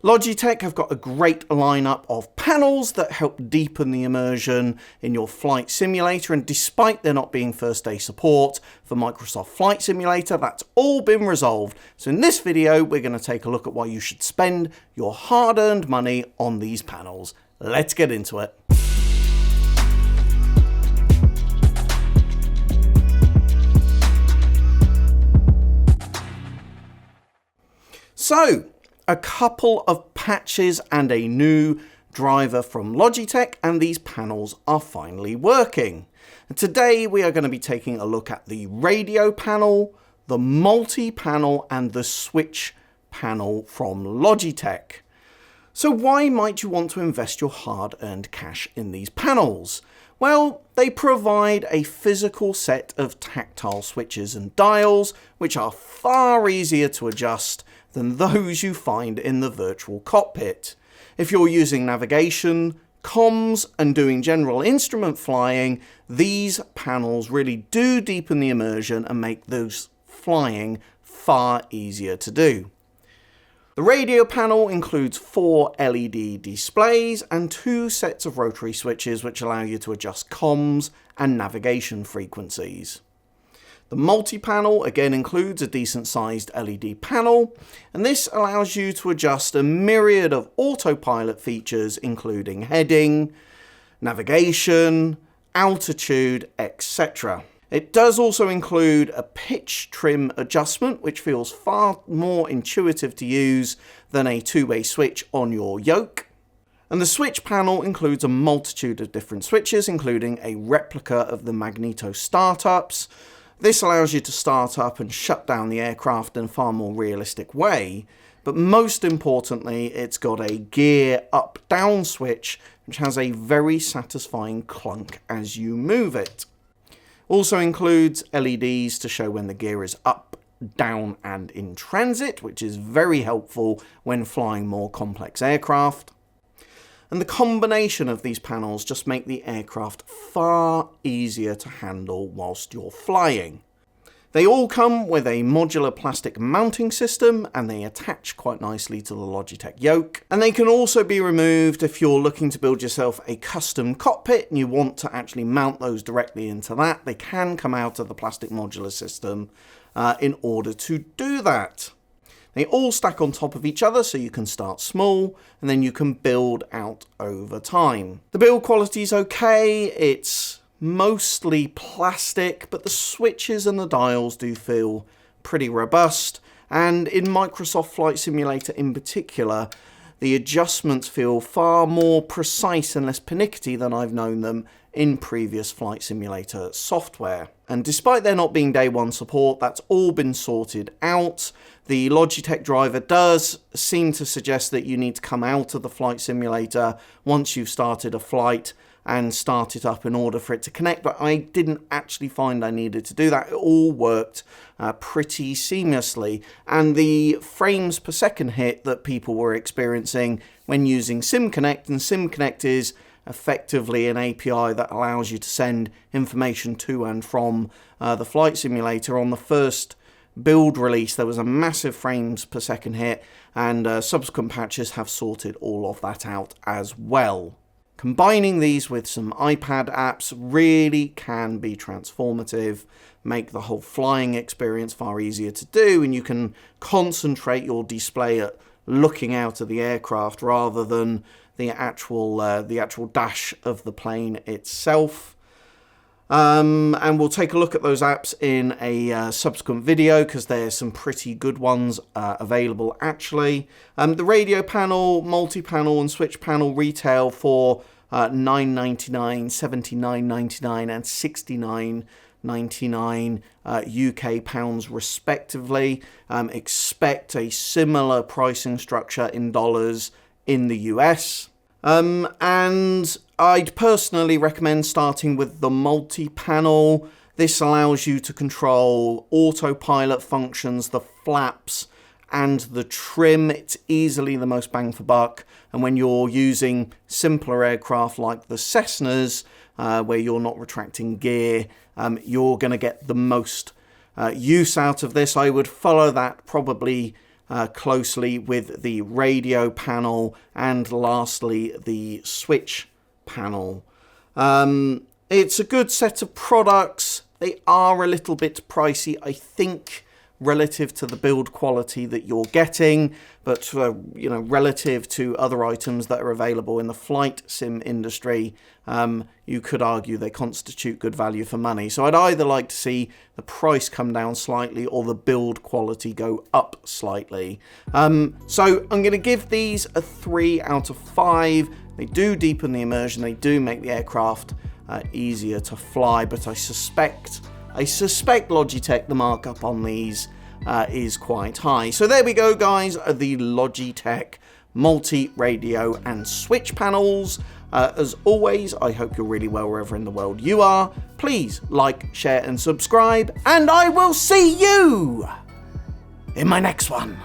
Logitech have got a great lineup of panels that help deepen the immersion in your flight simulator, and despite there not being first day support for Microsoft Flight Simulator, that's all been resolved. So in this video, we're going to take a look at why you should spend your hard-earned money on these panels. Let's get into it. So, a couple of patches and a new driver from Logitech, and these panels are finally working. And today we are going to be taking a look at the radio panel, the multi-panel and the switch panel from Logitech. So why might you want to invest your hard-earned cash in these panels? Well, they provide a physical set of tactile switches and dials, which are far easier to adjust than those you find in the virtual cockpit. If you're using navigation, comms, and doing general instrument flying, these panels really do deepen the immersion and make those flying far easier to do. The radio panel includes 4 LED displays and 2 sets of rotary switches which allow you to adjust comms and navigation frequencies. The multi-panel again includes a decent sized LED panel, and this allows you to adjust a myriad of autopilot features including heading, navigation, altitude, etc. It does also include a pitch trim adjustment, which feels far more intuitive to use than a two-way switch on your yoke. And the switch panel includes a multitude of different switches, including a replica of the Magneto startups. This allows you to start up and shut down the aircraft in a far more realistic way, but most importantly, it's got a gear up-down switch, which has a very satisfying clunk as you move it. Also includes LEDs to show when the gear is up, down, and in transit, which is very helpful when flying more complex aircraft. And the combination of these panels just make the aircraft far easier to handle whilst you're flying. They all come with a modular plastic mounting system, and they attach quite nicely to the Logitech yoke. And they can also be removed if you're looking to build yourself a custom cockpit and you want to actually mount those directly into that. They can come out of the plastic modular system in order to do that. They all stack on top of each other, so you can start small and then you can build out over time. The build quality is okay, it's mostly plastic, but the switches and the dials do feel pretty robust. And in Microsoft Flight Simulator in particular, the adjustments feel far more precise and less pernickety than I've known them in previous Flight Simulator software. And despite there not being day one support, that's all been sorted out. The Logitech driver does seem to suggest that you need to come out of the Flight Simulator once you've started a flight and start it up in order for it to connect, but I didn't actually find I needed to do that. It all worked pretty seamlessly, and the frames per second hit that people were experiencing when using SimConnect, and SimConnect is effectively an API that allows you to send information to and from the flight simulator. On the first build release, there was a massive frames per second hit, and subsequent patches have sorted all of that out as well. Combining these with some iPad apps really can be transformative, make the whole flying experience far easier to do, and you can concentrate your display at looking out of the aircraft rather than the actual dash of the plane itself. And we'll take a look at those apps in a subsequent video, because there's some pretty good ones available actually. The radio panel, multi-panel and switch panel retail for $9.99, $79.99 and $69.99 UK pounds respectively. Expect a similar pricing structure in dollars in the US. And I'd personally recommend starting with the multi-panel. This allows you to control autopilot functions, the flaps, and the trim. It's easily the most bang for buck. And when you're using simpler aircraft like the Cessnas, where you're not retracting gear, you're going to get the most use out of this. I would follow that probably closely with the radio panel and lastly the switch panel. It's a good set of products. They are a little bit pricey, I think, relative to the build quality that you're getting, but you know, relative to other items that are available in the flight sim industry, you could argue they constitute good value for money. So I'd either like to see the price come down slightly or the build quality go up slightly. So I'm going to give these a 3 out of 5. They do deepen the immersion, they do make the aircraft easier to fly, but I suspect Logitech, the markup on these is quite high. So there we go, guys, the Logitech multi-radio and switch panels. As always, I hope you're really well wherever in the world you are. Please like, share and subscribe, and I will see you in my next one.